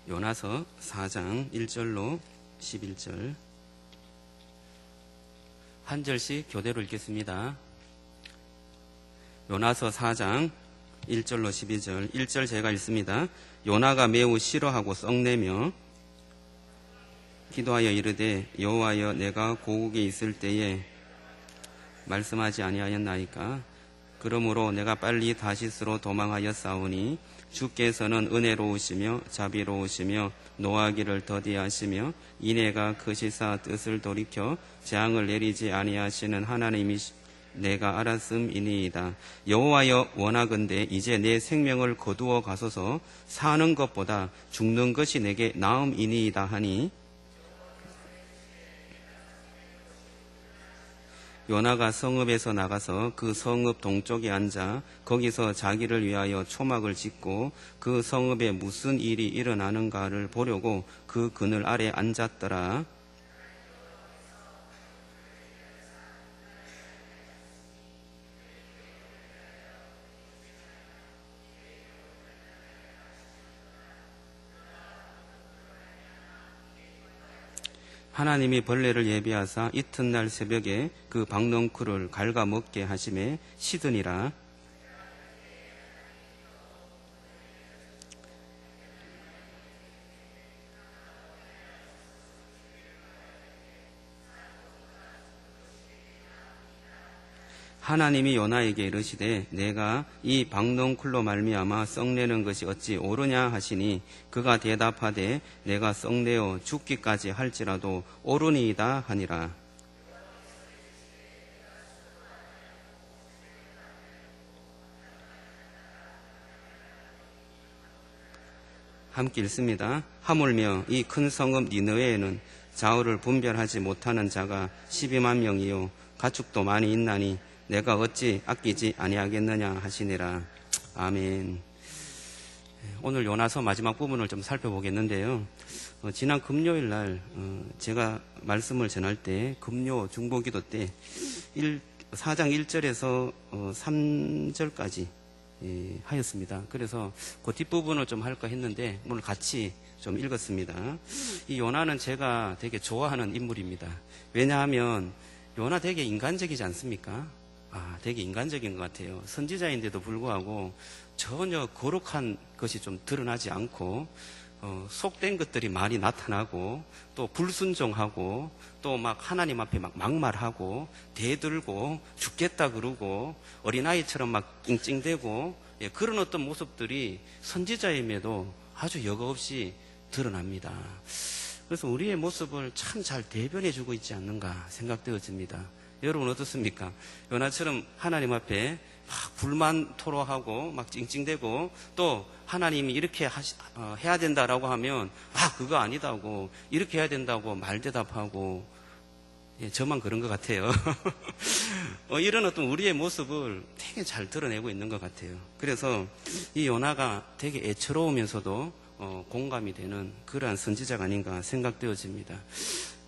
요나서 4장 1절로 11절 한 절씩 교대로 읽겠습니다. 요나서 4장 1절로 12절 1절 제가 읽습니다. 요나가 매우 싫어하고 썩내며 기도하여 이르되 여호와여 내가 고국에 있을 때에 말씀하지 아니하였나이까. 그러므로 내가 빨리 다시스로 도망하였사오니 주께서는 은혜로우시며 자비로우시며 노하기를 더디하시며 인애가 크시사 뜻을 돌이켜 재앙을 내리지 아니하시는 하나님이 내가 알았음이니이다. 여호와여 원하건대 이제 내 생명을 거두어 가소서. 사는 것보다 죽는 것이 내게 나음이니이다 하니 요나가 성읍에서 나가서 그 성읍 동쪽에 앉아 거기서 자기를 위하여 초막을 짓고 그 성읍에 무슨 일이 일어나는가를 보려고 그 그늘 아래 앉았더라. 하나님이 벌레를 예비하사 이튿날 새벽에 그 박넝쿨을 갉아먹게 하심에 시드니라. 하나님이 요나에게 이르시되 내가 이 박넝쿨로 말미암아 썩내는 것이 어찌 옳으냐 하시니 그가 대답하되 내가 썩내어 죽기까지 할지라도 옳으니이다 하니라. 함께 읽습니다. 하물며 이 큰 성읍 니느웨에는 좌우를 분별하지 못하는 자가 12만 명이요 가축도 많이 있나니 내가 어찌 아끼지 아니하겠느냐 하시니라. 아멘. 오늘 요나서 마지막 부분을 좀 살펴보겠는데요. 지난 금요일 날 제가 말씀을 전할 때 금요 중보기도 때 4장 1절에서 3절까지 하였습니다. 그래서 그 뒷부분을 좀 할까 했는데 오늘 같이 좀 읽었습니다. 이 요나는 제가 되게 좋아하는 인물입니다. 왜냐하면 요나 되게 인간적이지 않습니까? 되게 인간적인 것 같아요. 선지자인데도 불구하고 전혀 거룩한 것이 좀 드러나지 않고 속된 것들이 많이 나타나고 또 불순종하고 또 막 하나님 앞에 막 막말하고 대들고 죽겠다 그러고 어린아이처럼 막 찡찡대고 그런 어떤 모습들이 선지자임에도 아주 여과없이 드러납니다. 그래서 우리의 모습을 참 잘 대변해주고 있지 않는가 생각되어집니다. 여러분 어떻습니까? 요나처럼 하나님 앞에 막 불만 토로하고 막 찡찡대고 또 하나님이 이렇게 해야 된다라고 하면 그거 아니다고 이렇게 해야 된다고 말대답하고 저만 그런 것 같아요. 이런 어떤 우리의 모습을 되게 잘 드러내고 있는 것 같아요. 그래서 이 요나가 되게 애처로우면서도 공감이 되는 그러한 선지자가 아닌가 생각되어집니다.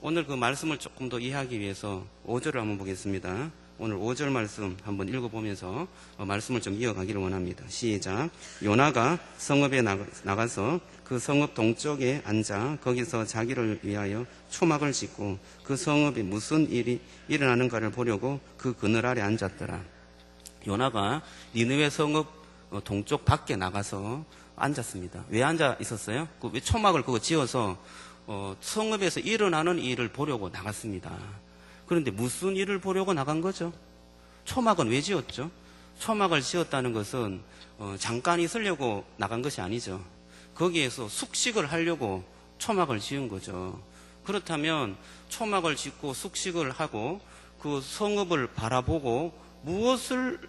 오늘 그 말씀을 조금 더 이해하기 위해서 5절을 한번 보겠습니다. 오늘 5절 말씀 한번 읽어보면서 말씀을 좀 이어가기를 원합니다. 시작. 요나가 성읍에 나가서 그 성읍 동쪽에 앉아 거기서 자기를 위하여 초막을 짓고 그 성읍에 무슨 일이 일어나는가를 보려고 그 그늘 아래 앉았더라. 요나가 니느웨 성읍 동쪽 밖에 나가서 앉았습니다. 왜 앉아 있었어요? 왜 초막을 그거 지어서 성읍에서 일어나는 일을 보려고 나갔습니다. 그런데 무슨 일을 보려고 나간 거죠? 초막은 왜 지었죠? 초막을 지었다는 것은 잠깐 있으려고 나간 것이 아니죠. 거기에서 숙식을 하려고 초막을 지은 거죠. 그렇다면 초막을 짓고 숙식을 하고 그 성읍을 바라보고 무엇을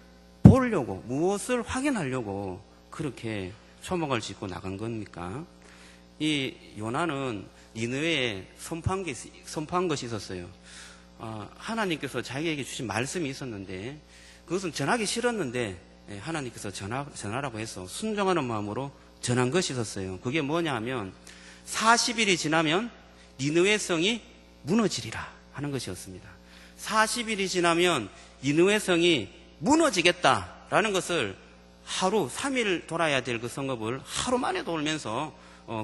보려고 무엇을 확인하려고 그렇게 초막을 짓고 나간 겁니까? 이 요나는 니느웨에 선포한 것이 있었어요. 하나님께서 자기에게 주신 말씀이 있었는데 그것은 전하기 싫었는데 하나님께서 전하라고 해서 순종하는 마음으로 전한 것이 있었어요. 그게 뭐냐 하면 40일이 지나면 니느웨 성이 무너지리라 하는 것이었습니다. 40일이 지나면 니느웨 성이 무너지겠다라는 것을 하루 3일 돌아야 될 그 성읍을 하루 만에 돌면서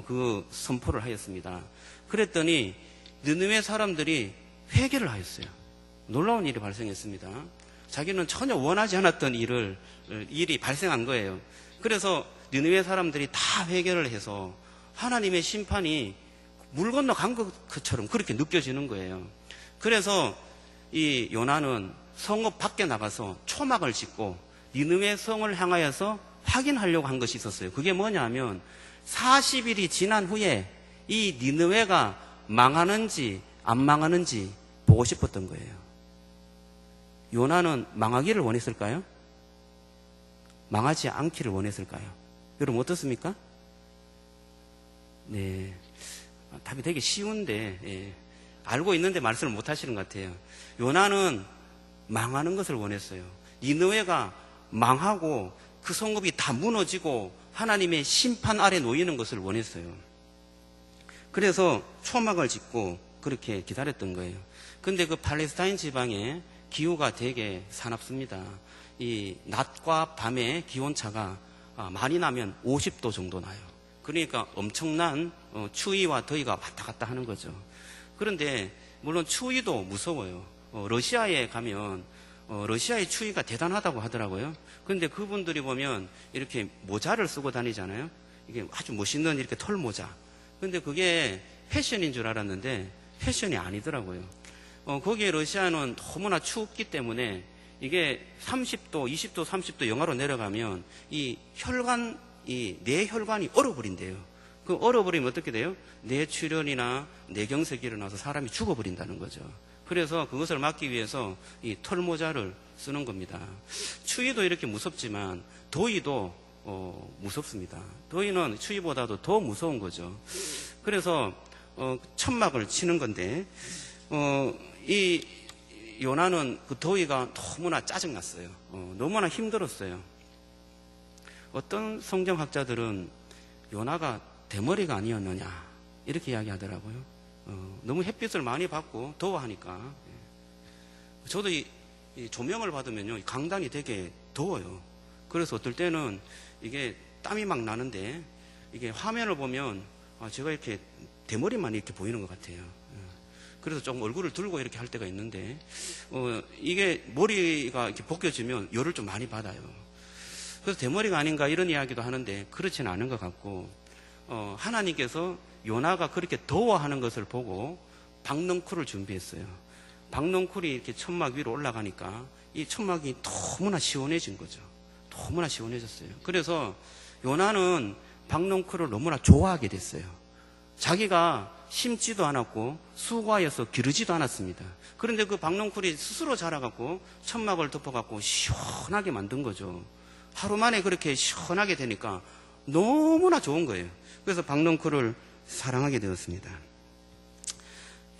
그 선포를 하였습니다. 그랬더니 느느웨 사람들이 회개를 하였어요. 놀라운 일이 발생했습니다. 자기는 전혀 원하지 않았던 일이 발생한 거예요. 그래서 느느웨 사람들이 다 회개를 해서 하나님의 심판이 물 건너 간 것처럼 그렇게 느껴지는 거예요. 그래서 이 요나는 성읍 밖에 나가서 초막을 짓고 니느웨 성을 향하여서 확인하려고 한 것이 있었어요. 그게 뭐냐면 40일이 지난 후에 이 니느웨가 망하는지 안 망하는지 보고 싶었던 거예요. 요나는 망하기를 원했을까요? 망하지 않기를 원했을까요? 여러분 어떻습니까? 네, 답이 되게 쉬운데 알고 있는데 말씀을 못 하시는 것 같아요. 요나는 망하는 것을 원했어요. 니느웨가 망하고 그 성읍이 다 무너지고 하나님의 심판 아래 놓이는 것을 원했어요. 그래서 초막을 짓고 그렇게 기다렸던 거예요. 근데 그 팔레스타인 지방에 기후가 되게 사납습니다. 이 낮과 밤의 기온차가 많이 나면 50도 정도 나요. 그러니까 엄청난 추위와 더위가 왔다 갔다 하는 거죠. 그런데 물론 추위도 무서워요. 러시아에 가면 러시아의 추위가 대단하다고 하더라고요. 그런데 그분들이 보면 이렇게 모자를 쓰고 다니잖아요. 이게 아주 멋있는 이렇게 털 모자. 근데 그게 패션인 줄 알았는데 패션이 아니더라고요. 거기에 러시아는 너무나 춥기 때문에 이게 30도, 20도, 30도 영하로 내려가면 이 뇌혈관이 얼어버린대요. 그 얼어버리면 어떻게 돼요? 뇌출혈이나 뇌경색이 일어나서 사람이 죽어버린다는 거죠. 그래서 그것을 막기 위해서 이 털모자를 쓰는 겁니다. 추위도 이렇게 무섭지만 더위도 무섭습니다. 더위는 추위보다도 더 무서운 거죠. 그래서 천막을 치는 건데 이 요나는 그 더위가 너무나 짜증났어요. 너무나 힘들었어요. 어떤 성경학자들은 요나가 대머리가 아니었느냐 이렇게 이야기하더라고요. 너무 햇빛을 많이 받고 더워하니까. 저도 이 조명을 받으면요 강단이 되게 더워요. 그래서 어떨 때는 이게 땀이 막 나는데 이게 화면을 보면 제가 이렇게 대머리만 이렇게 보이는 것 같아요. 그래서 조금 얼굴을 들고 이렇게 할 때가 있는데 이게 머리가 이렇게 벗겨지면 열을 좀 많이 받아요. 그래서 대머리가 아닌가 이런 이야기도 하는데 그렇지는 않은 것 같고 하나님께서 요나가 그렇게 더워하는 것을 보고 박넝쿨을 준비했어요. 박넝쿨이 이렇게 천막 위로 올라가니까 이 천막이 너무나 시원해진 거죠. 너무나 시원해졌어요. 그래서 요나는 박넝쿨을 너무나 좋아하게 됐어요. 자기가 심지도 않았고 수고하여서 기르지도 않았습니다. 그런데 그 박넝쿨이 스스로 자라갖고 천막을 덮어갖고 시원하게 만든 거죠. 하루 만에 그렇게 시원하게 되니까 너무나 좋은 거예요. 그래서 박넝쿨을 사랑하게 되었습니다.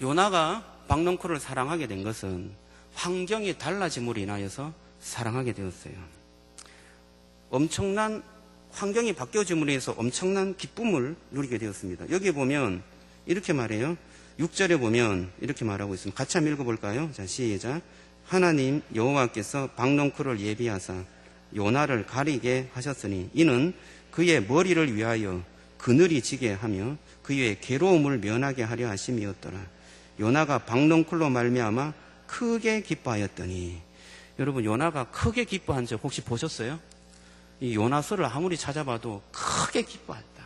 요나가 박넝쿨을 사랑하게 된 것은 환경이 달라짐으로 인하여서 사랑하게 되었어요. 엄청난 환경이 바뀌어짐으로 해서 엄청난 기쁨을 누리게 되었습니다. 여기 보면 이렇게 말해요. 6절에 보면 이렇게 말하고 있습니다. 같이 한번 읽어볼까요? 자, 시작. 하나님 여호와께서 박넝쿨을 예비하사 요나를 가리게 하셨으니 이는 그의 머리를 위하여 그늘이 지게 하며 그의 괴로움을 면하게 하려 하심이었더라. 요나가 박넝쿨로 말미암아 크게 기뻐하였더니. 여러분 요나가 크게 기뻐한 적 혹시 보셨어요? 이 요나서를 아무리 찾아봐도 크게 기뻐했다,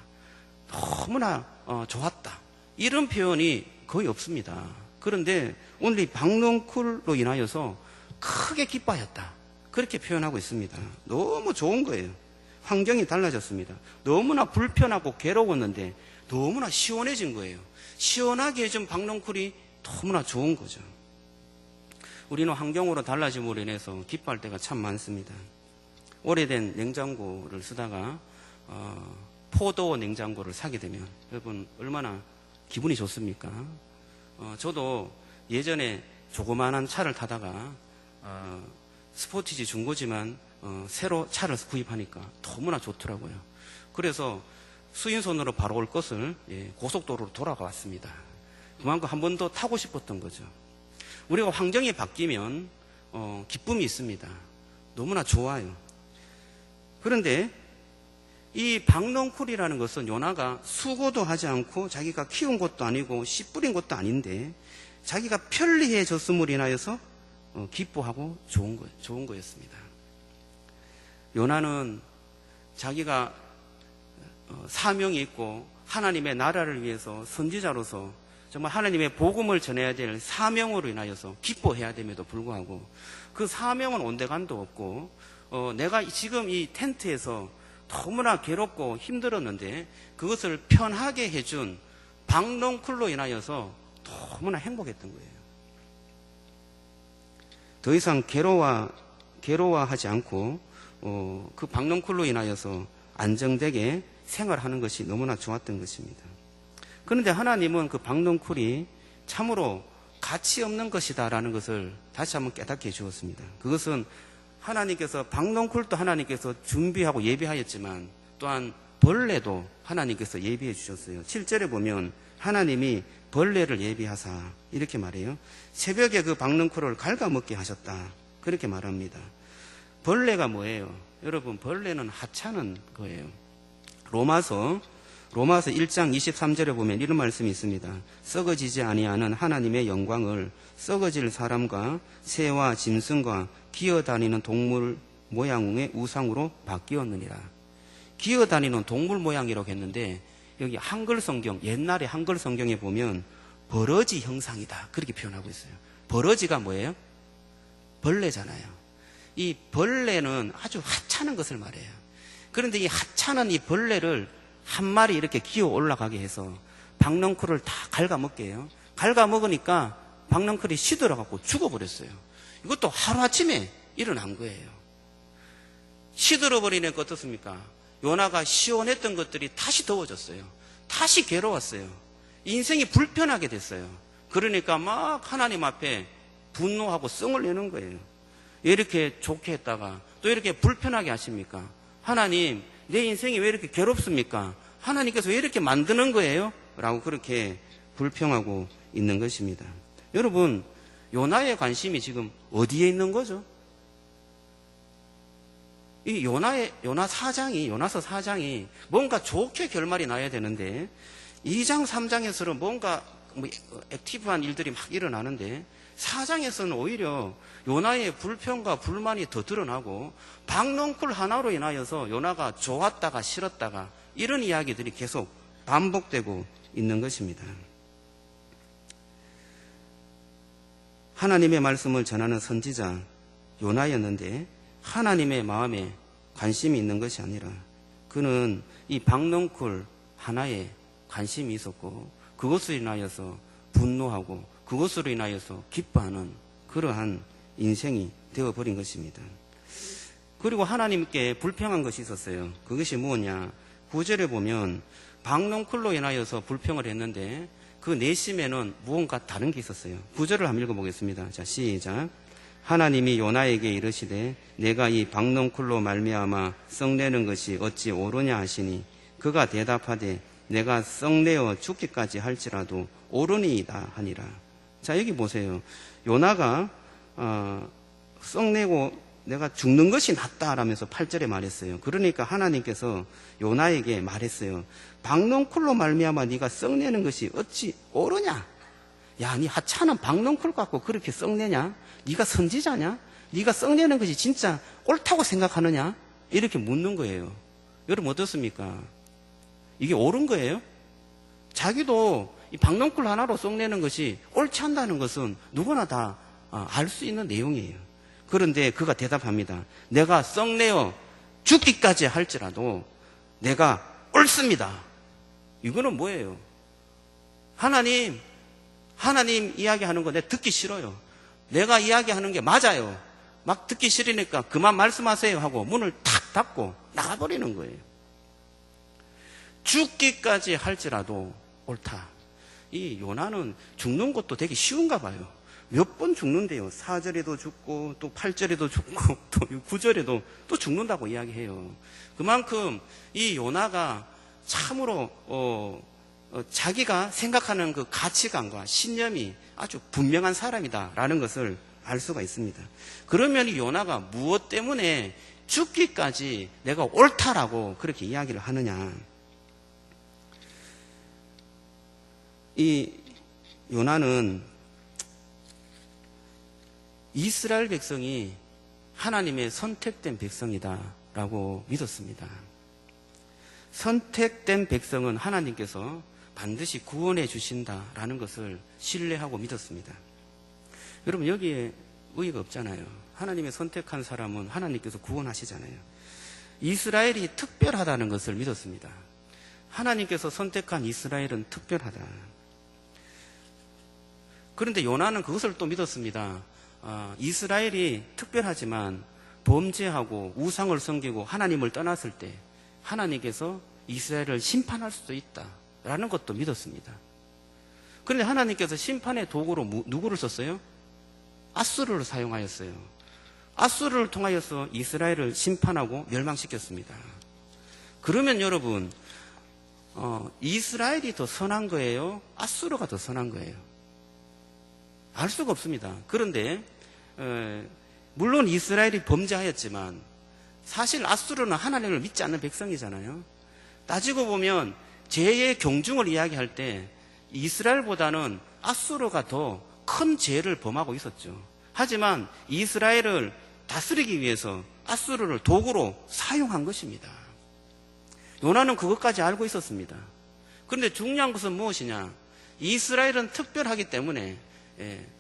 너무나 좋았다 이런 표현이 거의 없습니다. 그런데 오늘 이 박넝쿨로 인하여서 크게 기뻐하였다 그렇게 표현하고 있습니다. 너무 좋은 거예요. 환경이 달라졌습니다. 너무나 불편하고 괴로웠는데 너무나 시원해진 거예요. 시원하게 해준 박넝쿨이 너무나 좋은 거죠. 우리는 환경으로 달라짐으로 인해서 기뻐할 때가 참 많습니다. 오래된 냉장고를 쓰다가 포도 냉장고를 사게 되면 여러분 얼마나 기분이 좋습니까? 저도 예전에 조그마한 차를 타다가 스포티지 중고지만 새로 차를 구입하니까 너무나 좋더라고요. 그래서 수인선으로 바로 올 것을 고속도로로 돌아가 왔습니다. 그만큼 한 번 더 타고 싶었던 거죠. 우리가 환경이 바뀌면 기쁨이 있습니다. 너무나 좋아요. 그런데 이 박농쿨이라는 것은 요나가 수고도 하지 않고 자기가 키운 것도 아니고 씨 뿌린 것도 아닌데 자기가 편리해졌음으로 인하여서 기뻐하고 좋은 거였습니다. 요나는 자기가 사명이 있고 하나님의 나라를 위해서 선지자로서 정말 하나님의 복음을 전해야 될 사명으로 인하여서 기뻐해야 됨에도 불구하고 그 사명은 온데간도 없고 내가 지금 이 텐트에서 너무나 괴롭고 힘들었는데 그것을 편하게 해준 박농쿨로 인하여서 너무나 행복했던 거예요. 더 이상 괴로워하지 않고 그 박농쿨로 인하여서 안정되게 생활하는 것이 너무나 좋았던 것입니다. 그런데 하나님은 그 박농쿨이 참으로 가치 없는 것이다라는 것을 다시 한번 깨닫게 해주었습니다. 그것은 하나님께서 박농쿨도 하나님께서 준비하고 예비하였지만 또한 벌레도 하나님께서 예비해 주셨어요. 7절에 보면 하나님이 벌레를 예비하사 이렇게 말해요. 새벽에 그 박농쿨을 갉아먹게 하셨다. 그렇게 말합니다. 벌레가 뭐예요? 여러분, 벌레는 하찮은 거예요. 로마서 1장 23절에 보면 이런 말씀이 있습니다. 썩어지지 아니하는 하나님의 영광을 썩어질 사람과 새와 짐승과 기어다니는 동물 모양의 우상으로 바뀌었느니라. 기어다니는 동물 모양이라고 했는데 여기 한글 성경, 옛날에 한글 성경에 보면 버러지 형상이다 그렇게 표현하고 있어요. 버러지가 뭐예요? 벌레잖아요. 이 벌레는 아주 하찮은 것을 말해요. 그런데 이 하찮은 이 벌레를 한 마리 이렇게 기어 올라가게 해서 박농쿨을 다 갉아먹게 해요. 갉아먹으니까 박농쿨이 시들어갖고 죽어버렸어요. 이것도 하루아침에 일어난 거예요. 시들어버리니까 어떻습니까? 요나가 시원했던 것들이 다시 더워졌어요. 다시 괴로웠어요. 인생이 불편하게 됐어요. 그러니까 막 하나님 앞에 분노하고 성을 내는 거예요. 왜 이렇게 좋게 했다가 또 이렇게 불편하게 하십니까? 하나님, 내 인생이 왜 이렇게 괴롭습니까? 하나님께서 왜 이렇게 만드는 거예요? 라고 그렇게 불평하고 있는 것입니다. 여러분, 요나의 관심이 지금 어디에 있는 거죠? 이 요나서 4장이 뭔가 좋게 결말이 나야 되는데 2장, 3장에서는 뭔가 액티브한 일들이 막 일어나는데 4장에서는 오히려 요나의 불평과 불만이 더 드러나고 박농쿨 하나로 인하여서 요나가 좋았다가 싫었다가 이런 이야기들이 계속 반복되고 있는 것입니다. 하나님의 말씀을 전하는 선지자 요나였는데 하나님의 마음에 관심이 있는 것이 아니라 그는 이 박농쿨 하나에 관심이 있었고 그것으로 인하여서 분노하고 그것으로 인하여서 기뻐하는 그러한 인생이 되어버린 것입니다. 그리고 하나님께 불평한 것이 있었어요. 그것이 뭐냐? 9절에 보면 박농쿨로 인하여서 불평을 했는데 그 내심에는 무언가 다른 게 있었어요. 9절을 한번 읽어보겠습니다. 자, 시작. 하나님이 요나에게 이르시되 내가 이 박농쿨로 말미암아 썩내는 것이 어찌 옳으냐 하시니 그가 대답하되 내가 썩내어 죽기까지 할지라도 옳으니이다 하니라. 자, 여기 보세요. 요나가 썩내고 내가 죽는 것이 낫다라면서 8절에 말했어요. 그러니까 하나님께서 요나에게 말했어요. 박농쿨로 말미암아 네가 썩내는 것이 어찌 옳으냐? 야, 네 하찮은 박농쿨 갖고 그렇게 썩내냐? 네가 선지자냐? 네가 썩내는 것이 진짜 옳다고 생각하느냐? 이렇게 묻는 거예요. 여러분 어떻습니까? 이게 옳은 거예요? 자기도 이 박농쿨 하나로 썩내는 것이 옳지 않다는 것은 누구나 다 알 수 있는 내용이에요. 그런데 그가 대답합니다. 내가 썩내어 죽기까지 할지라도 내가 옳습니다. 이거는 뭐예요? 하나님 이야기하는 거 내가 듣기 싫어요. 내가 이야기하는 게 맞아요. 막 듣기 싫으니까 그만 말씀하세요 하고 문을 탁 닫고 나가버리는 거예요. 죽기까지 할지라도 옳다. 이 요나는 죽는 것도 되게 쉬운가 봐요. 몇 번 죽는데요. 4절에도 죽고 또 8절에도 죽고 또 9절에도 또 죽는다고 이야기해요. 그만큼 이 요나가 참으로 자기가 생각하는 그 가치관과 신념이 아주 분명한 사람이다라는 것을 알 수가 있습니다. 그러면 이 요나가 무엇 때문에 죽기까지 내가 옳다라고 그렇게 이야기를 하느냐. 이 요나는 이스라엘 백성이 하나님의 선택된 백성이다라고 믿었습니다. 선택된 백성은 하나님께서 반드시 구원해 주신다라는 것을 신뢰하고 믿었습니다. 여러분, 여기에 의의가 없잖아요. 하나님의 선택한 사람은 하나님께서 구원하시잖아요. 이스라엘이 특별하다는 것을 믿었습니다. 하나님께서 선택한 이스라엘은 특별하다. 그런데 요나는 그것을 또 믿었습니다. 이스라엘이 특별하지만 범죄하고 우상을 섬기고 하나님을 떠났을 때 하나님께서 이스라엘을 심판할 수도 있다라는 것도 믿었습니다. 그런데 하나님께서 심판의 도구로 누구를 썼어요? 앗수르를 사용하였어요. 앗수르를 통하여서 이스라엘을 심판하고 멸망시켰습니다. 그러면 여러분, 이스라엘이 더 선한 거예요? 앗수르가 더 선한 거예요? 알 수가 없습니다. 그런데 물론 이스라엘이 범죄하였지만 사실 앗수르는 하나님을 믿지 않는 백성이잖아요. 따지고 보면 죄의 경중을 이야기할 때 이스라엘보다는 앗수르가 더 큰 죄를 범하고 있었죠. 하지만 이스라엘을 다스리기 위해서 앗수르를 도구로 사용한 것입니다. 요나는 그것까지 알고 있었습니다. 그런데 중요한 것은 무엇이냐? 이스라엘은 특별하기 때문에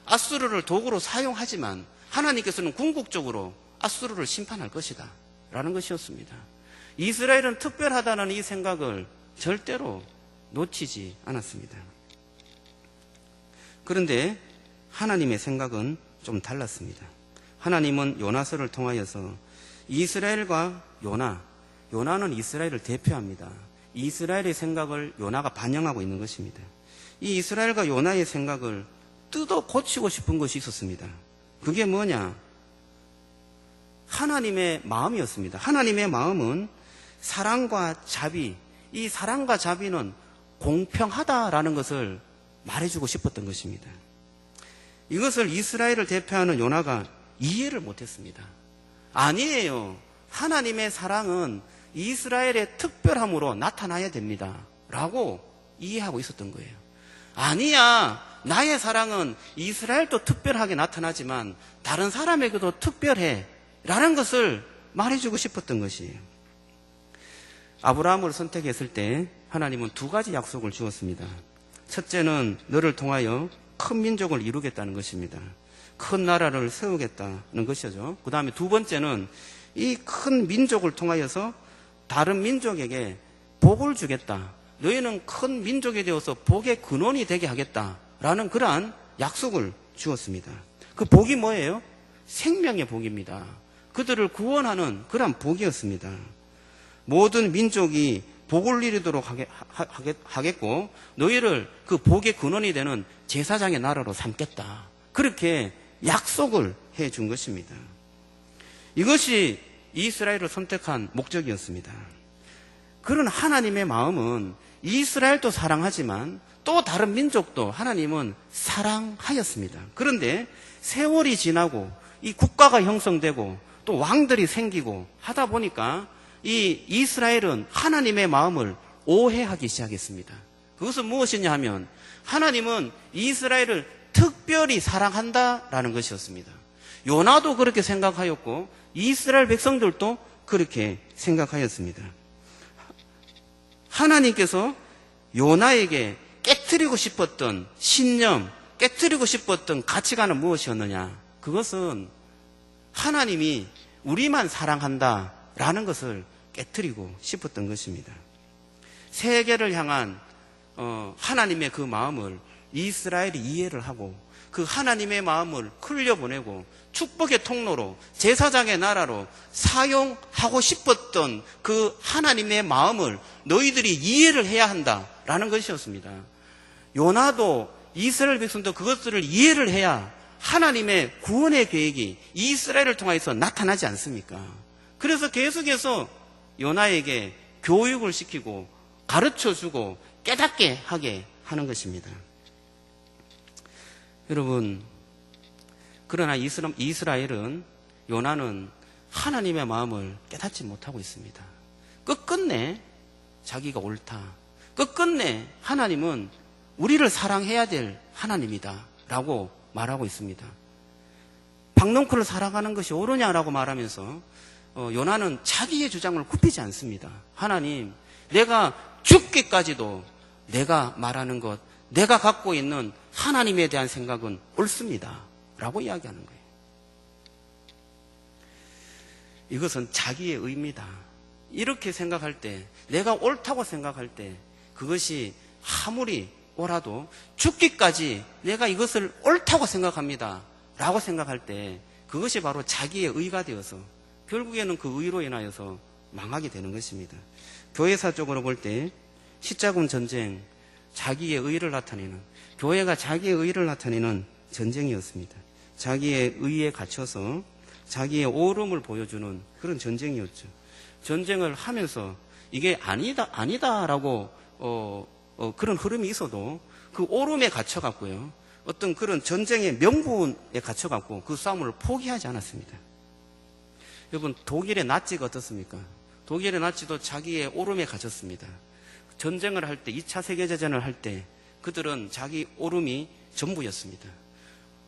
앗수르를 도구로 사용하지만 하나님께서는 궁극적으로 앗수르를 심판할 것이다 라는 것이었습니다. 이스라엘은 특별하다는 이 생각을 절대로 놓치지 않았습니다. 그런데 하나님의 생각은 좀 달랐습니다. 하나님은 요나서를 통하여서 이스라엘과 요나는 이스라엘을 대표합니다. 이스라엘의 생각을 요나가 반영하고 있는 것입니다. 이 이스라엘과 요나의 생각을 뜯어 고치고 싶은 것이 있었습니다. 그게 뭐냐? 하나님의 마음이었습니다. 하나님의 마음은 사랑과 자비, 이 사랑과 자비는 공평하다라는 것을 말해주고 싶었던 것입니다. 이것을 이스라엘을 대표하는 요나가 이해를 못했습니다. 아니에요. 하나님의 사랑은 이스라엘의 특별함으로 나타나야 됩니다 라고 이해하고 있었던 거예요. 아니야, 나의 사랑은 이스라엘도 특별하게 나타나지만 다른 사람에게도 특별해 라는 것을 말해주고 싶었던 것이에요. 아브라함을 선택했을 때 하나님은 두 가지 약속을 주었습니다. 첫째는 너를 통하여 큰 민족을 이루겠다는 것입니다. 큰 나라를 세우겠다는 것이죠. 그 다음에 두 번째는 이 큰 민족을 통하여서 다른 민족에게 복을 주겠다. 너희는 큰 민족이 되어서 복의 근원이 되게 하겠다라는 그러한 약속을 주었습니다. 그 복이 뭐예요? 생명의 복입니다. 그들을 구원하는 그러한 복이었습니다. 모든 민족이 복을 이루도록 하겠고 너희를 그 복의 근원이 되는 제사장의 나라로 삼겠다. 그렇게 약속을 해준 것입니다. 이것이 이스라엘을 선택한 목적이었습니다. 그런 하나님의 마음은 이스라엘도 사랑하지만 또 다른 민족도 하나님은 사랑하였습니다. 그런데 세월이 지나고 이 국가가 형성되고 또 왕들이 생기고 하다 보니까 이 이스라엘은 하나님의 마음을 오해하기 시작했습니다. 그것은 무엇이냐 하면 하나님은 이스라엘을 특별히 사랑한다라는 것이었습니다. 요나도 그렇게 생각하였고 이스라엘 백성들도 그렇게 생각하였습니다. 하나님께서 요나에게 깨트리고 싶었던 신념, 깨트리고 싶었던 가치관은 무엇이었느냐? 그것은 하나님이 우리만 사랑한다라는 것을 깨트리고 싶었던 것입니다. 세계를 향한 하나님의 그 마음을 이스라엘이 이해를 하고 그 하나님의 마음을 흘려보내고 축복의 통로로 제사장의 나라로 사용하고 싶었던 그 하나님의 마음을 너희들이 이해를 해야 한다라는 것이었습니다. 요나도 이스라엘 백성도 그것들을 이해를 해야 하나님의 구원의 계획이 이스라엘을 통해서 나타나지 않습니까? 그래서 계속해서 요나에게 교육을 시키고 가르쳐주고 깨닫게 하게 하는 것입니다. 여러분, 그러나 이스라엘은 요나는 하나님의 마음을 깨닫지 못하고 있습니다. 끝끝내 자기가 옳다. 끝끝내 하나님은 우리를 사랑해야 될 하나님이다 라고 말하고 있습니다. 박농크를 사랑하는 것이 옳으냐라고 말하면서 요나는 자기의 주장을 굽히지 않습니다. 하나님, 내가 죽기까지도 내가 말하는 것, 내가 갖고 있는 하나님에 대한 생각은 옳습니다 라고 이야기하는 거예요. 이것은 자기의 의입니다. 이렇게 생각할 때, 내가 옳다고 생각할 때 그것이 아무리 옳아도 죽기까지 내가 이것을 옳다고 생각합니다 라고 생각할 때 그것이 바로 자기의 의가 되어서 결국에는 그 의로 인하여서 망하게 되는 것입니다. 교회사적으로 볼 때 십자군 전쟁, 자기의 의를 나타내는, 교회가 자기의 의를 나타내는 전쟁이었습니다. 자기의 의에 갇혀서 자기의 옳음을 보여주는 그런 전쟁이었죠. 전쟁을 하면서 이게 아니다라고 그런 흐름이 있어도 그 옳음에 갇혀갖고요, 어떤 그런 전쟁의 명분에 갇혀갖고 그 싸움을 포기하지 않았습니다. 여러분, 독일의 나치가 어떻습니까? 독일의 나치도 자기의 옳음에 갇혔습니다. 전쟁을 할 때, 2차 세계대전을 할 때 그들은 자기 옳음이 전부였습니다.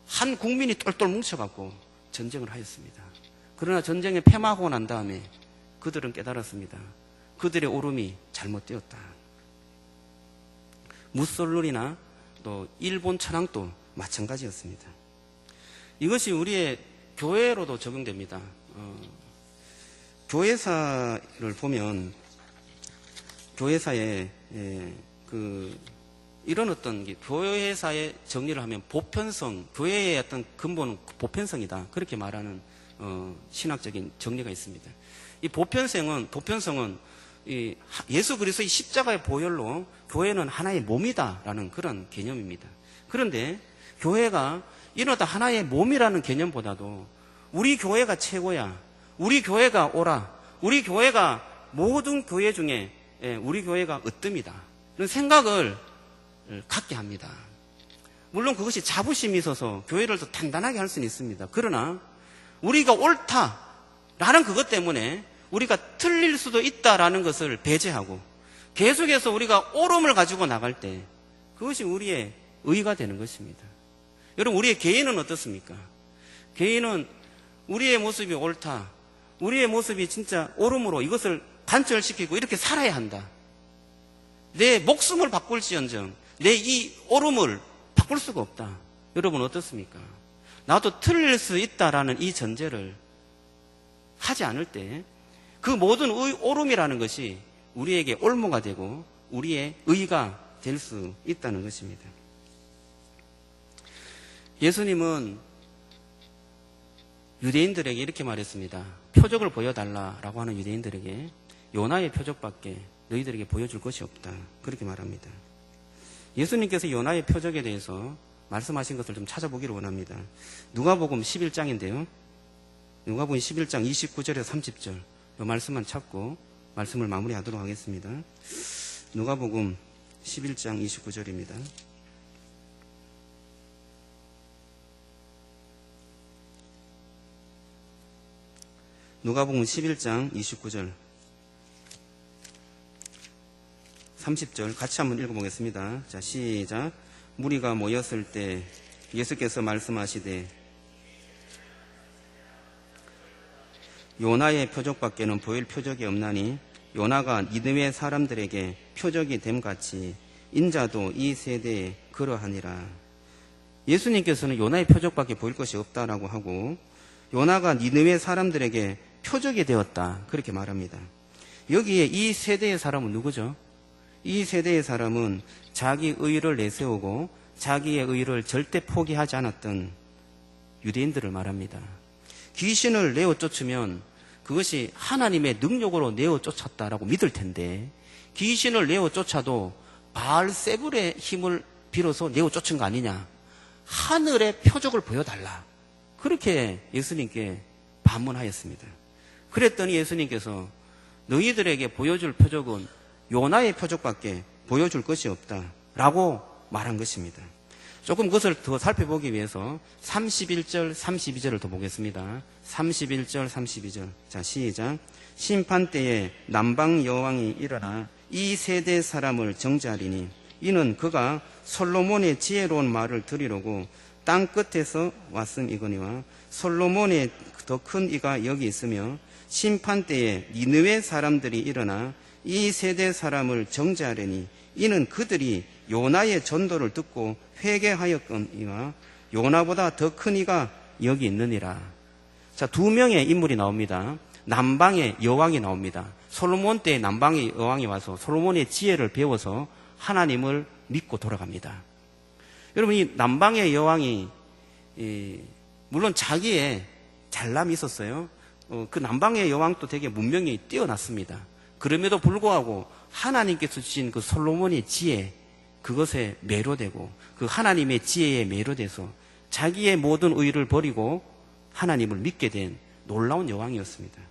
한 국민이 똘똘 뭉쳐갖고 전쟁을 하였습니다. 그러나 전쟁에 패망하고 난 다음에 그들은 깨달았습니다. 그들의 옳음이 잘못되었다. 무솔루니나 또 일본 천황도 마찬가지였습니다. 이것이 교회로도 적용됩니다. 교회사를 보면 교회사에 이런 어떤 교회사의 정리를 하면 보편성, 교회의 어떤 근본은 보편성이다, 그렇게 말하는 신학적인 정리가 있습니다. 이 보편성은 이 예수 그리스도의 십자가의 보혈로 교회는 하나의 몸이다라는 그런 개념입니다. 그런데 교회가 이러다 하나의 몸이라는 개념보다도 우리 교회가 최고야, 우리 교회가 옳아, 우리 교회가 모든 교회 중에 우리 교회가 으뜸이다, 이런 생각을 갖게 합니다. 물론 그것이 자부심이 있어서 교회를 더 단단하게 할 수는 있습니다. 그러나 우리가 옳다라는 그것 때문에 우리가 틀릴 수도 있다라는 것을 배제하고 계속해서 우리가 옳음을 가지고 나갈 때 그것이 우리의 의가 되는 것입니다. 여러분, 우리의 개인은 어떻습니까? 개인은 우리의 모습이 옳다, 우리의 모습이 진짜 옳음으로 이것을 관철시키고 이렇게 살아야 한다. 내 목숨을 바꿀지언정 내 이 옳음을 바꿀 수가 없다. 여러분 어떻습니까? 나도 틀릴 수 있다라는 이 전제를 하지 않을 때 그 모든 옳음이라는 것이 우리에게 올무가 되고 우리의 의가 될 수 있다는 것입니다. 예수님은 유대인들에게 이렇게 말했습니다. 표적을 보여달라라고 하는 유대인들에게 요나의 표적밖에 너희들에게 보여줄 것이 없다, 그렇게 말합니다. 예수님께서 요나의 표적에 대해서 말씀하신 것을 좀 찾아보기를 원합니다. 누가복음 11장인데요. 누가복음 11장 29절에서 30절 이 말씀만 찾고 말씀을 마무리하도록 하겠습니다. 누가복음 11장 29절입니다. 누가복음 11장 29절 30절 같이 한번 읽어보겠습니다. 자, 시작. 무리가 모였을 때 예수께서 말씀하시되 요나의 표적밖에는 보일 표적이 없나니 요나가 니느웨 사람들에게 표적이 됨같이 인자도 이 세대에 그러하니라. 예수님께서는 요나의 표적밖에 보일 것이 없다라고 하고 요나가 니느웨 사람들에게 표적이 되었다, 그렇게 말합니다. 여기에 이 세대의 사람은 누구죠? 이 세대의 사람은 자기 의를 내세우고 자기의 의를 절대 포기하지 않았던 유대인들을 말합니다. 귀신을 내어 쫓으면 그것이 하나님의 능력으로 내어 쫓았다라고 믿을 텐데 귀신을 내어 쫓아도 바알세불의 힘을 빌어서 내어 쫓은 거 아니냐, 하늘의 표적을 보여달라, 그렇게 예수님께 반문하였습니다. 그랬더니 예수님께서 너희들에게 보여줄 표적은 요나의 표적밖에 보여줄 것이 없다라고 말한 것입니다. 조금 그것을 더 살펴보기 위해서 31절, 32절을 더 보겠습니다. 31절, 32절. 자, 시작. 심판 때에 남방 여왕이 일어나 이 세대 사람을 정죄하리니 이는 그가 솔로몬의 지혜로운 말을 들으려고 땅 끝에서 왔음이거니와 솔로몬의 더 큰 이가 여기 있으며 심판 때에 니느웨 사람들이 일어나 이 세대 사람을 정죄하려니 이는 그들이 요나의 전도를 듣고 회개하였거니와 요나보다 더 큰 이가 여기 있느니라. 자, 두 명의 인물이 나옵니다. 남방의 여왕이 나옵니다. 솔로몬 때 남방의 여왕이 와서 솔로몬의 지혜를 배워서 하나님을 믿고 돌아갑니다. 여러분, 이 남방의 여왕이 물론 자기의 잘남이 있었어요. 그 남방의 여왕도 되게 문명이 뛰어났습니다. 그럼에도 불구하고 하나님께서 주신 그 솔로몬의 지혜, 그것에 매료되고 그 하나님의 지혜에 매료돼서 자기의 모든 의를 버리고 하나님을 믿게 된 놀라운 여왕이었습니다.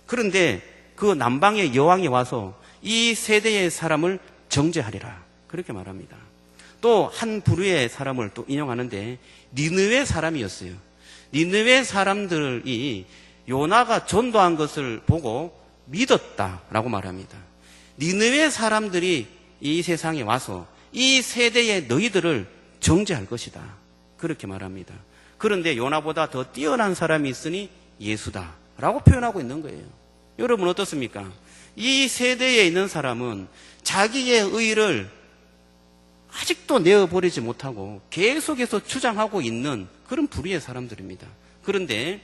그런데 그 남방의 여왕이 와서 이 세대의 사람을 정죄하리라, 그렇게 말합니다. 또 한 부류의 사람을 또 인용하는데 니느웨 사람이었어요. 니느웨 사람들이 요나가 전도한 것을 보고 믿었다라고 말합니다. 니느웨 사람들이 이 세상에 와서 이 세대의 너희들을 정죄할 것이다, 그렇게 말합니다. 그런데 요나보다 더 뛰어난 사람이 있으니 예수다라고 표현하고 있는 거예요. 여러분 어떻습니까? 이 세대에 있는 사람은 자기의 의를 아직도 내어버리지 못하고 계속해서 주장하고 있는 그런 부류의 사람들입니다. 그런데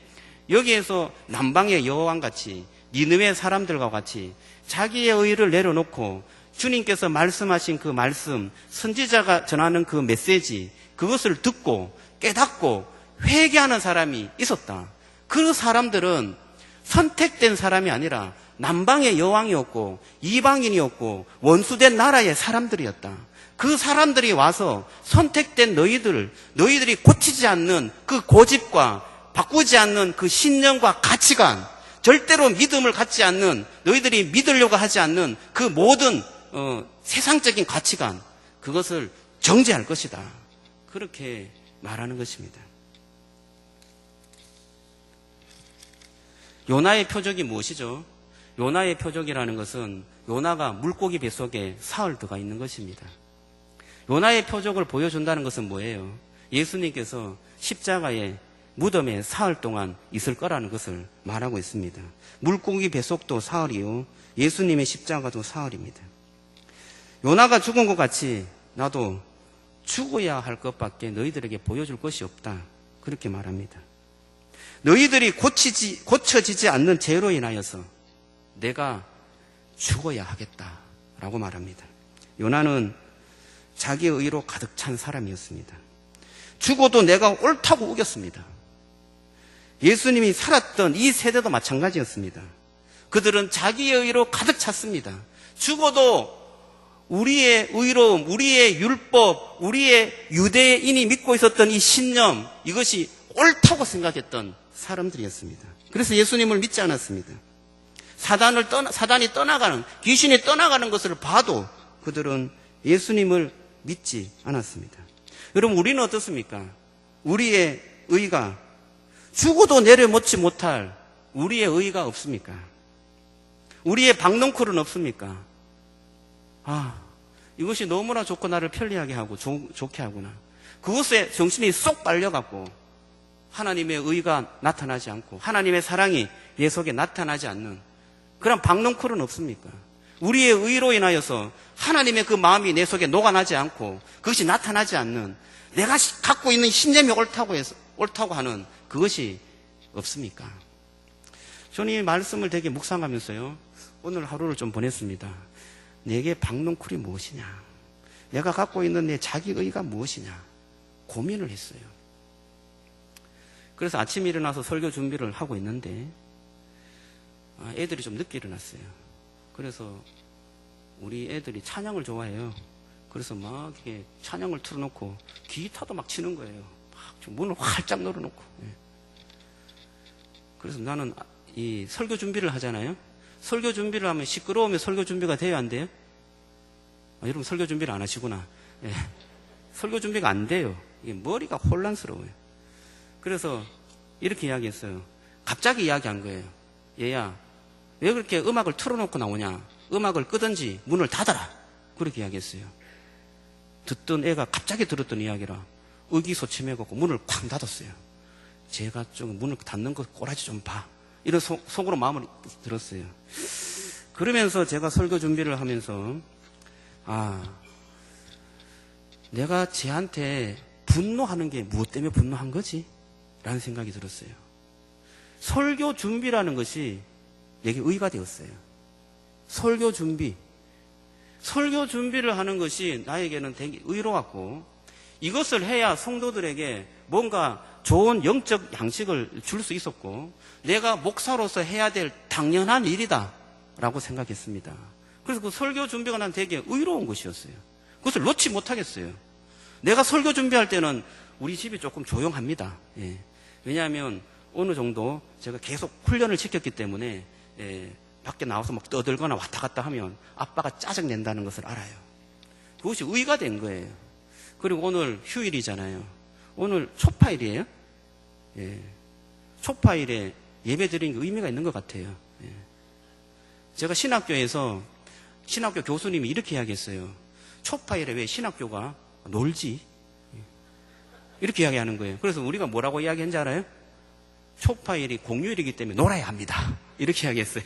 여기에서 남방의 여왕같이 니느웨 사람들과 같이 자기의 의를 내려놓고 주님께서 말씀하신 그 말씀, 선지자가 전하는 그 메시지, 그것을 듣고 깨닫고 회개하는 사람이 있었다. 그 사람들은 선택된 사람이 아니라 남방의 여왕이었고 이방인이었고 원수된 나라의 사람들이었다. 그 사람들이 와서 선택된 너희들이 고치지 않는 그 고집과 바꾸지 않는 그 신념과 가치관, 절대로 믿음을 갖지 않는, 너희들이 믿으려고 하지 않는 그 모든 세상적인 가치관, 그것을 정죄할 것이다, 그렇게 말하는 것입니다. 요나의 표적이 무엇이죠? 요나의 표적이라는 것은 요나가 물고기 뱃속에 사흘 들어가 있는 것입니다. 요나의 표적을 보여준다는 것은 뭐예요? 예수님께서 십자가에 무덤에 사흘 동안 있을 거라는 것을 말하고 있습니다. 물고기 뱃속도 사흘이요, 예수님의 십자가도 사흘입니다. 요나가 죽은 것 같이 나도 죽어야 할 것밖에 너희들에게 보여줄 것이 없다, 그렇게 말합니다. 너희들이 고쳐지지 않는 죄로 인하여서 내가 죽어야 하겠다라고 말합니다. 요나는 자기의 의로 가득 찬 사람이었습니다. 죽어도 내가 옳다고 우겼습니다. 예수님이 살았던 이 세대도 마찬가지였습니다. 그들은 자기의 의로 가득 찼습니다. 죽어도 우리의 의로움, 우리의 율법, 우리의 유대인이 믿고 있었던 이 신념, 이것이 옳다고 생각했던 사람들이었습니다. 그래서 예수님을 믿지 않았습니다. 사단이 떠나가는, 귀신이 떠나가는 것을 봐도 그들은 예수님을 믿지 않았습니다. 여러분, 우리는 어떻습니까? 우리의 의가 죽어도 내려놓지 못할 우리의 의가 없습니까? 우리의 박넝쿨은 없습니까? 이것이 너무나 좋고 나를 편리하게 하고 좋게 하구나. 그것에 정신이 쏙 빨려갖고 하나님의 의가 나타나지 않고 하나님의 사랑이 내 속에 나타나지 않는 그런 박넝쿨은 없습니까? 우리의 의로 인하여서 하나님의 그 마음이 내 속에 녹아나지 않고 그것이 나타나지 않는, 내가 갖고 있는 신념이 옳다고 하는 그것이 없습니까? 저는 이 말씀을 되게 묵상하면서요, 오늘 하루를 좀 보냈습니다. 내게 박넝쿨이 무엇이냐, 내가 갖고 있는 내 자기의가 무엇이냐 고민을 했어요. 그래서 아침에 일어나서 설교 준비를 하고 있는데 애들이 좀 늦게 일어났어요. 그래서 우리 애들이 찬양을 좋아해요. 그래서 막 이렇게 찬양을 틀어놓고 기타도 막 치는 거예요. 막 문을 활짝 열어놓고. 그래서 나는 이 설교 준비를 하잖아요. 설교 준비를 하면 시끄러우면 설교 준비가 돼야 안 돼요? 여러분 설교 준비를 안 하시구나. 설교 준비가 안 돼요. 이게 머리가 혼란스러워요. 그래서 이렇게 이야기했어요. 갑자기 이야기한 거예요. 얘야, 왜 그렇게 음악을 틀어놓고 나오냐? 음악을 끄든지 문을 닫아라. 그렇게 이야기했어요. 듣던 애가 갑자기 들었던 이야기라 의기소침해갖고 문을 쾅 닫았어요. 제가 좀 문을 닫는 거 꼬라지 좀 봐. 이런 속으로 마음을 들었어요. 그러면서 제가 설교 준비를 하면서 내가 쟤한테 분노하는 게 무엇 때문에 분노한 거지? 라는 생각이 들었어요. 설교 준비라는 것이 내게 의가 되었어요. 설교 준비를 하는 것이 나에게는 되게 의로웠고, 이것을 해야 성도들에게 뭔가 좋은 영적 양식을 줄 수 있었고, 내가 목사로서 해야 될 당연한 일이다 라고 생각했습니다. 그래서 그 설교 준비가 난 되게 의로운 것이었어요. 그것을 놓지 못하겠어요. 내가 설교 준비할 때는 우리 집이 조금 조용합니다. 예. 왜냐하면 어느 정도 제가 계속 훈련을 시켰기 때문에 밖에 나와서 막 떠들거나 왔다 갔다 하면 아빠가 짜증낸다는 것을 알아요. 그것이 의가 된 거예요. 그리고 오늘 휴일이잖아요. 오늘 초파일이에요. 예. 초파일에 예배 드리는 게 의미가 있는 것 같아요. 예. 제가 신학교에서 신학교 교수님이 이렇게 이야기했어요. 초파일에 왜 신학교가 놀지? 이렇게 이야기하는 거예요. 그래서 우리가 뭐라고 이야기했는지 알아요? 초파일이 공휴일이기 때문에 놀아야 합니다. 이렇게 이야기했어요.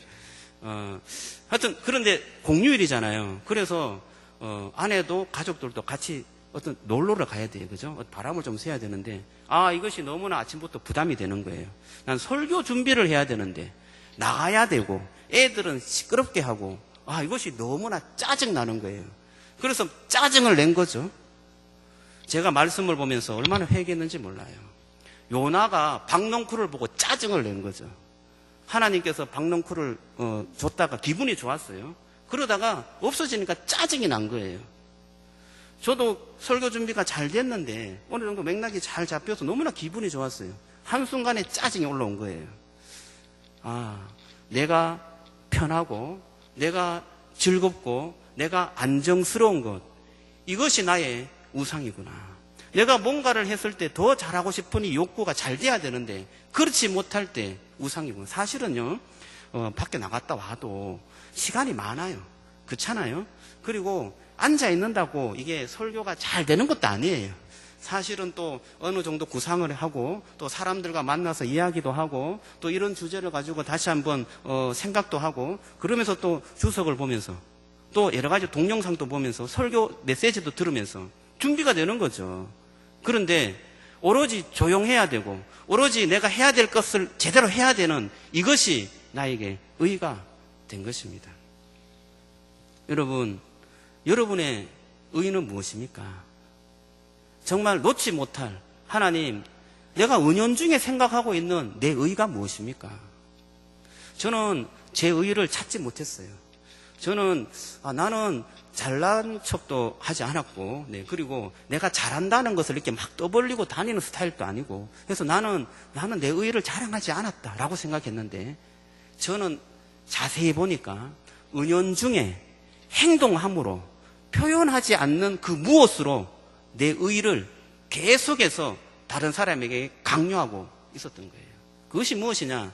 하여튼 그런데 공휴일이잖아요. 그래서 아내도 가족들도 같이 어떤 놀러를 가야 돼요. 그죠? 바람을 좀 쐬야 되는데 이것이 너무나 아침부터 부담이 되는 거예요. 난 설교 준비를 해야 되는데 나가야 되고 애들은 시끄럽게 하고 이것이 너무나 짜증나는 거예요. 그래서 짜증을 낸 거죠. 제가 말씀을 보면서 얼마나 회개했는지 몰라요. 요나가 박넝쿨을 보고 짜증을 낸 거죠. 하나님께서 박넝쿨을 줬다가 기분이 좋았어요. 그러다가 없어지니까 짜증이 난 거예요. 저도 설교 준비가 잘 됐는데 어느 정도 맥락이 잘 잡혀서 너무나 기분이 좋았어요. 한순간에 짜증이 올라온 거예요. 내가 편하고 내가 즐겁고 내가 안정스러운 것, 이것이 나의 우상이구나. 내가 뭔가를 했을 때 더 잘하고 싶은 이 욕구가 잘 돼야 되는데 그렇지 못할 때 우상이구나. 사실은요, 밖에 나갔다 와도 시간이 많아요. 그렇잖아요. 그리고 앉아 있는다고 이게 설교가 잘 되는 것도 아니에요. 사실은 또 어느 정도 구상을 하고 또 사람들과 만나서 이야기도 하고 또 이런 주제를 가지고 다시 한번 생각도 하고 그러면서 또 주석을 보면서 또 여러 가지 동영상도 보면서 설교 메시지도 들으면서 준비가 되는 거죠. 그런데 오로지 조용해야 되고 오로지 내가 해야 될 것을 제대로 해야 되는 이것이 나에게 의가 된 것입니다. 여러분, 여러분의 의는 무엇입니까? 정말 놓지 못할 하나님, 내가 은연중에 생각하고 있는 내 의가 무엇입니까? 저는 제 의를 찾지 못했어요. 저는 나는 잘난 척도 하지 않았고, 그리고 내가 잘한다는 것을 이렇게 막 떠벌리고 다니는 스타일도 아니고, 그래서 나는 내 의를 자랑하지 않았다라고 생각했는데, 저는 자세히 보니까 은연중에 행동함으로 표현하지 않는 그 무엇으로 내 의를 계속해서 다른 사람에게 강요하고 있었던 거예요. 그것이 무엇이냐?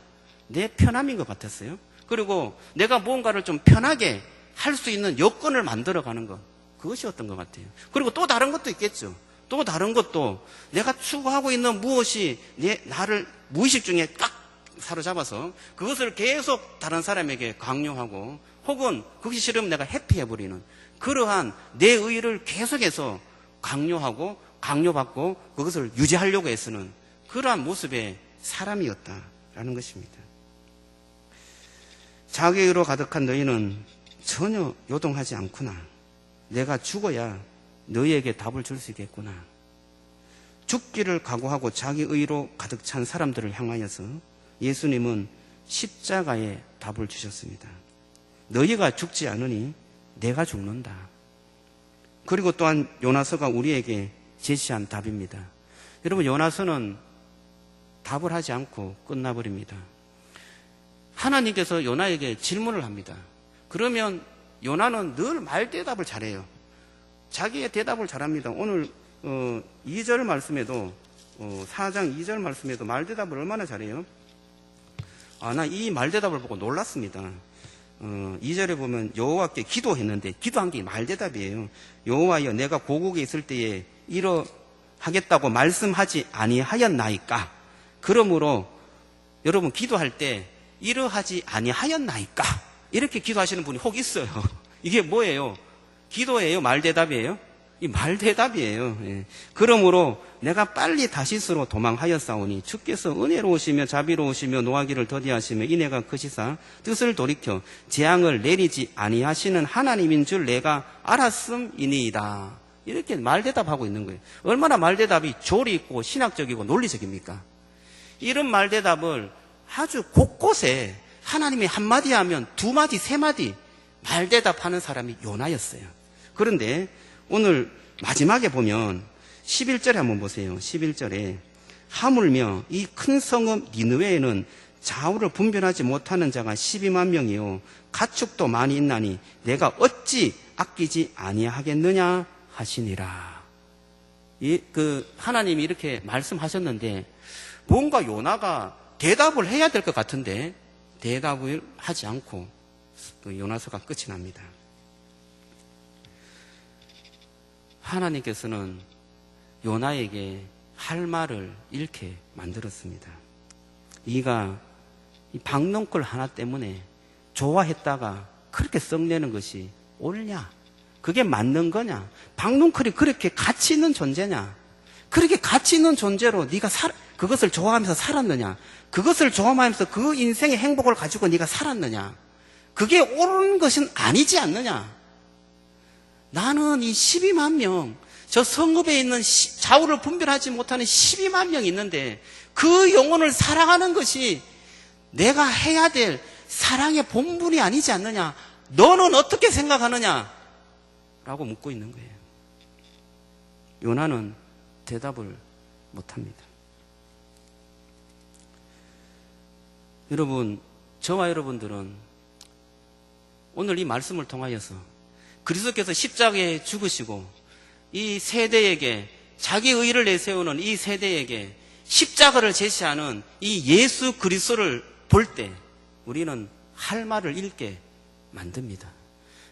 내 편함인 것 같았어요. 그리고 내가 무언가를 좀 편하게 할 수 있는 여건을 만들어가는 것, 그것이 어떤 것 같아요. 그리고 또 다른 것도 있겠죠. 또 다른 것도 내가 추구하고 있는 무엇이 나를 무의식 중에 꽉 사로잡아서 그것을 계속 다른 사람에게 강요하고 혹은 그것이 싫으면 내가 회피해버리는 그러한 내 의를 계속해서 강요하고 강요받고 그것을 유지하려고 애쓰는 그러한 모습의 사람이었다라는 것입니다. 자기의로 가득한 너희는 전혀 요동하지 않구나. 내가 죽어야 너희에게 답을 줄 수 있겠구나. 죽기를 각오하고 자기의로 가득 찬 사람들을 향하여서 예수님은 십자가에 답을 주셨습니다. 너희가 죽지 않으니 내가 죽는다. 그리고 또한 요나서가 우리에게 제시한 답입니다. 여러분, 요나서는 답을 하지 않고 끝나버립니다. 하나님께서 요나에게 질문을 합니다. 그러면 요나는 늘 말대답을 잘해요. 자기의 대답을 잘합니다. 오늘 2절 말씀에도 4장 2절 말씀에도 말대답을 얼마나 잘해요? 나 이 말대답을 보고 놀랐습니다. 2절에 보면 여호와께 기도했는데 기도한 게 말대답이에요. 여호와여 내가 고국에 있을 때에 이러하겠다고 말씀하지 아니하였나이까? 그러므로 여러분 기도할 때 이러하지 아니하였나이까? 이렇게 기도하시는 분이 혹 있어요. 이게 뭐예요? 기도예요? 말대답이에요? 이 말대답이에요. 예. 그러므로 내가 빨리 다시스로 도망하였사오니 주께서 은혜로우시며 자비로우시며 노하기를 더디하시며 인애가 크시사 뜻을 돌이켜 재앙을 내리지 아니하시는 하나님인 줄 내가 알았음이니이다. 이렇게 말대답하고 있는 거예요. 얼마나 말대답이 조리 있고 신학적이고 논리적입니까? 이런 말대답을 아주 곳곳에 하나님이 한마디 하면 두마디 세마디 말대답하는 사람이 요나였어요. 그런데 오늘 마지막에 보면 11절에 한번 보세요. 11절에 하물며 이 큰 성읍 니느웨에는 좌우를 분별하지 못하는 자가 12만 명이요 가축도 많이 있나니 내가 어찌 아끼지 아니하겠느냐 하시니라. 하나님이 이렇게 말씀하셨는데 뭔가 요나가 대답을 해야 될 것 같은데 대답을 하지 않고 요나서가 끝이 납니다. 하나님께서는 요나에게 할 말을 잃게 만들었습니다. 네가 이 박농쿨 하나 때문에 좋아했다가 그렇게 썩내는 것이 옳냐? 그게 맞는 거냐? 박농쿨이 그렇게 가치 있는 존재냐? 그렇게 가치 있는 존재로 네가 그것을 좋아하면서 살았느냐? 그것을 좋아하면서 그 인생의 행복을 가지고 네가 살았느냐? 그게 옳은 것은 아니지 않느냐? 나는 이 12만 명, 저 성읍에 있는 좌우를 분별하지 못하는 12만 명이 있는데 그 영혼을 사랑하는 것이 내가 해야 될 사랑의 본분이 아니지 않느냐? 너는 어떻게 생각하느냐? 라고 묻고 있는 거예요. 요나는 대답을 못합니다. 여러분, 저와 여러분들은 오늘 이 말씀을 통하여서 그리스도께서 십자가에 죽으시고 이 세대에게 자기 의를 내세우는 이 세대에게 십자가를 제시하는 이 예수 그리스도를 볼 때 우리는 할 말을 잃게 만듭니다.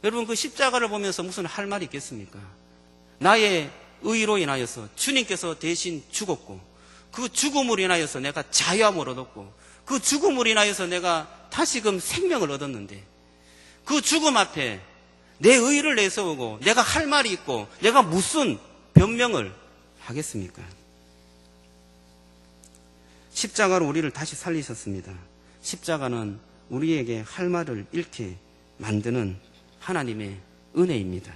여러분 그 십자가를 보면서 무슨 할 말이 있겠습니까? 나의 의로 인하여서 주님께서 대신 죽었고 그 죽음으로 인하여서 내가 자유함을 얻었고 그 죽음으로 인하여서 내가 다시금 생명을 얻었는데 그 죽음 앞에 내 의를 내세우고 내가 할 말이 있고 내가 무슨 변명을 하겠습니까? 십자가로 우리를 다시 살리셨습니다. 십자가는 우리에게 할 말을 잃게 만드는 하나님의 은혜입니다.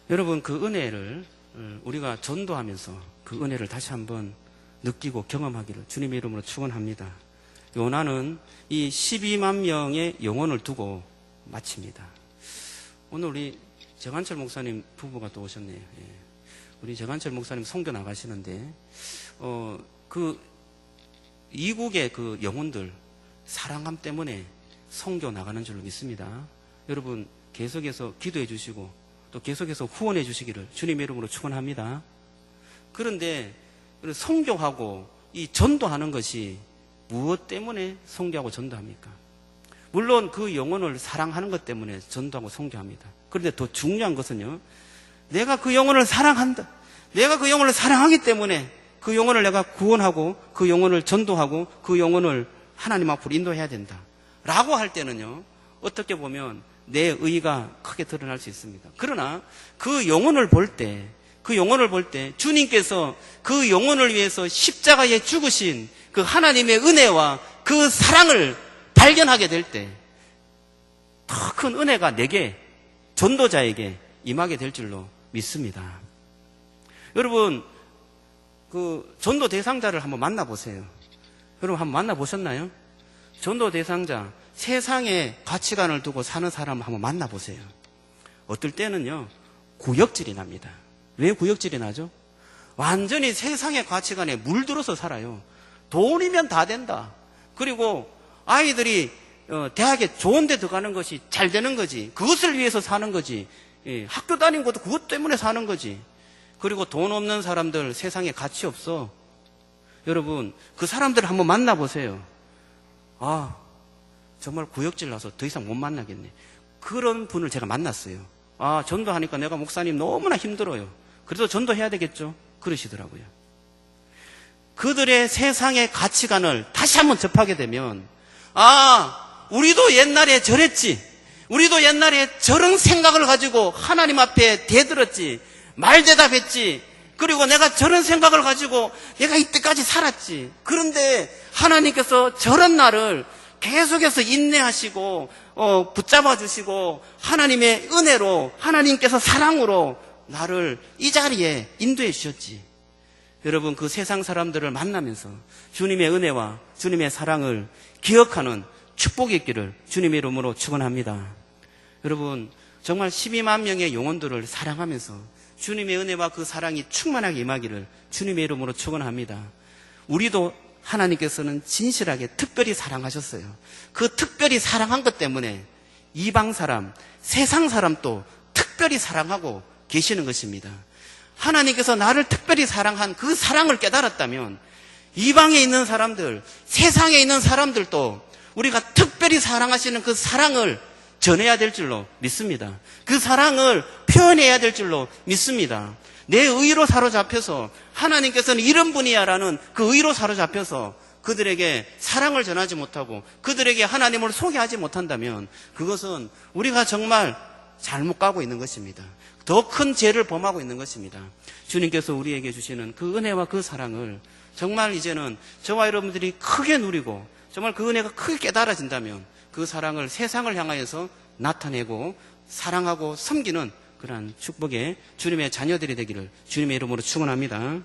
여러분 그 은혜를 우리가 전도하면서 그 은혜를 다시 한번 느끼고 경험하기를 주님의 이름으로 축원합니다. 요나는 이 12만 명의 영혼을 두고 마칩니다. 오늘 우리 정한철 목사님 부부가 또 오셨네요. 예. 우리 정한철 목사님 선교 나가시는데 그 이국의 그 영혼들 사랑함 때문에 선교 나가는 줄로 믿습니다. 여러분 계속해서 기도해 주시고 또 계속해서 후원해 주시기를 주님의 이름으로 축원합니다. 그런데 선교하고 이 전도하는 것이 무엇 때문에 선교하고 전도합니까? 물론 그 영혼을 사랑하는 것 때문에 전도하고 선교합니다. 그런데 더 중요한 것은요, 내가 그 영혼을 사랑한다. 내가 그 영혼을 사랑하기 때문에 그 영혼을 내가 구원하고 그 영혼을 전도하고 그 영혼을 하나님 앞으로 인도해야 된다. 라고 할 때는요, 어떻게 보면 내 의가 크게 드러날 수 있습니다. 그러나 그 영혼을 볼 때 주님께서 그 영혼을 위해서 십자가에 죽으신 그 하나님의 은혜와 그 사랑을 발견하게 될 때 더 큰 은혜가 내게 전도자에게 임하게 될 줄로 믿습니다. 여러분 그 전도 대상자를 한번 만나보세요. 여러분 한번 만나보셨나요? 전도 대상자 세상의 가치관을 두고 사는 사람 한번 만나보세요. 어떨 때는요 구역질이 납니다. 왜 구역질이 나죠? 완전히 세상의 가치관에 물들어서 살아요. 돈이면 다 된다. 그리고 아이들이 대학에 좋은 데 들어가는 것이 잘 되는 거지. 그것을 위해서 사는 거지. 학교 다닌 것도 그것 때문에 사는 거지. 그리고 돈 없는 사람들 세상에 가치 없어. 여러분, 그 사람들을 한번 만나보세요. 아, 정말 구역질 나서 더 이상 못 만나겠네. 그런 분을 제가 만났어요. 아, 전도하니까 내가 목사님 너무나 힘들어요. 그래도 전도해야 되겠죠? 그러시더라고요. 그들의 세상의 가치관을 다시 한번 접하게 되면, 아, 우리도 옛날에 저랬지. 우리도 옛날에 저런 생각을 가지고 하나님 앞에 대들었지. 말대답했지. 그리고 내가 저런 생각을 가지고 내가 이때까지 살았지. 그런데 하나님께서 저런 나를 계속해서 인내하시고 붙잡아 주시고 하나님의 은혜로, 하나님께서 사랑으로 나를 이 자리에 인도해 주셨지. 여러분, 그 세상 사람들을 만나면서 주님의 은혜와 주님의 사랑을 기억하는 축복이 있기를 주님의 이름으로 축원합니다. 여러분, 정말 12만 명의 영혼들을 사랑하면서 주님의 은혜와 그 사랑이 충만하게 임하기를 주님의 이름으로 축원합니다. 우리도 하나님께서는 진실하게 특별히 사랑하셨어요. 그 특별히 사랑한 것 때문에 이방 사람, 세상 사람도 특별히 사랑하고 계시는 것입니다. 하나님께서 나를 특별히 사랑한 그 사랑을 깨달았다면 이방에 있는 사람들, 세상에 있는 사람들도 우리가 특별히 사랑하시는 그 사랑을 전해야 될 줄로 믿습니다. 그 사랑을 표현해야 될 줄로 믿습니다. 내 의로 사로잡혀서 하나님께서는 이런 분이야라는 그 의로 사로잡혀서 그들에게 사랑을 전하지 못하고 그들에게 하나님을 소개하지 못한다면 그것은 우리가 정말 잘못 가고 있는 것입니다. 더 큰 죄를 범하고 있는 것입니다. 주님께서 우리에게 주시는 그 은혜와 그 사랑을 정말 이제는 저와 여러분들이 크게 누리고 정말 그 은혜가 크게 깨달아진다면 그 사랑을 세상을 향하여서 나타내고 사랑하고 섬기는 그러한 축복의 주님의 자녀들이 되기를 주님의 이름으로 축원합니다.